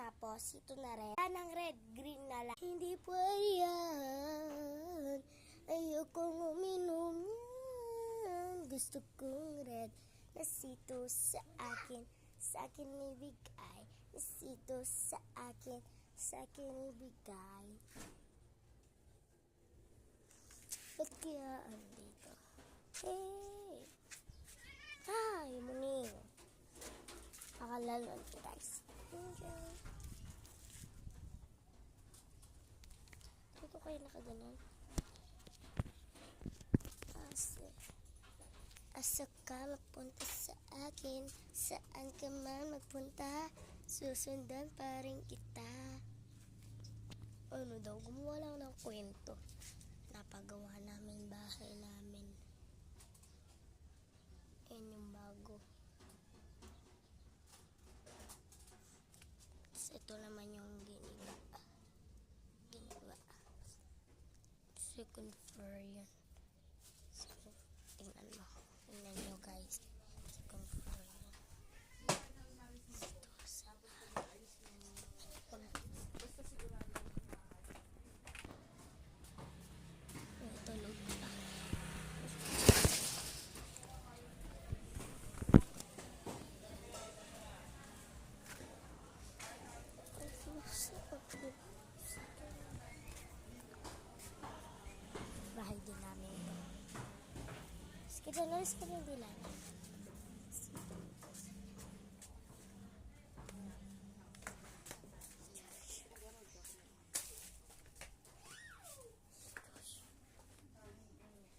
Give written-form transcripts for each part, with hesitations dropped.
Tapos, ito na red. Ng red, green na lang. Hindi pwede yan. Ayokong uminom yan. Gusto kong red. Nasito sa akin. Sa akin ibigay. Nasito sa akin. Sa akin ibigay. Ba't kaya andito? Hey! Hi, muning. Akalalon ko, guys. Enjoy. Dito kayo nakaganon. Asa ka magpunta sa akin? Saan ka man magpunta? Susundan pa rin kita. Ano daw? Gumawa lang ng kwento. Napagawa namin bahay namin. Yan yung bago. Ito naman yung giniba. Second floor yun. So, tingnan mo. Tingnan nyo guys. Second floor yun. Ito sa tulog pa. Bahay din namin ito. Skidaloris ka rin nila.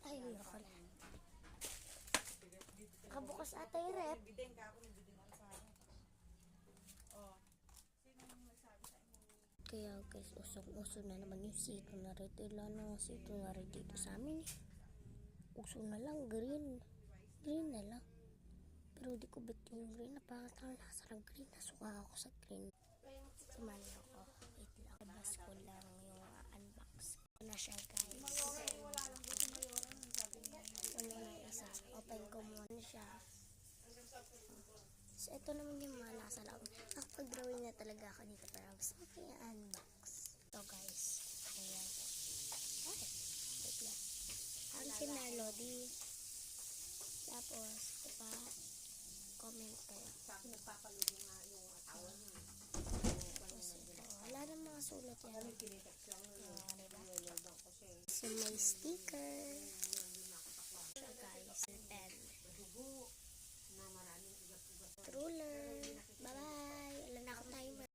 Ay, ayoko na. Nakabukas ata yung rep. Kaya guys, usong-uso na naman yung sito na red. Ilan na sito na red dito sa amin eh. Uso na lang, green. Green na lang. Pero di ko bet yung green. Napangit ang nasa ng green. Nasuka ako sa green. Sumali ako. Wait lang. Labas ko lang yung unbox. Ito na siya guys. Ano na isa. Open ko muna siya. So, ito naman yung mga nasa loob. Nakapag-drawing na talaga ako dito. Pero gusto ko yung unbox. Ito guys. Ayan. Ay, wait lang. Ang si Melody. Tapos, ito pa. Comment kayo. Sabi nagpapalugin nga yung asawa niya. Tapos ito. Wala na mga sulat yan. So, may sticker. So, guys, pen. Ruler.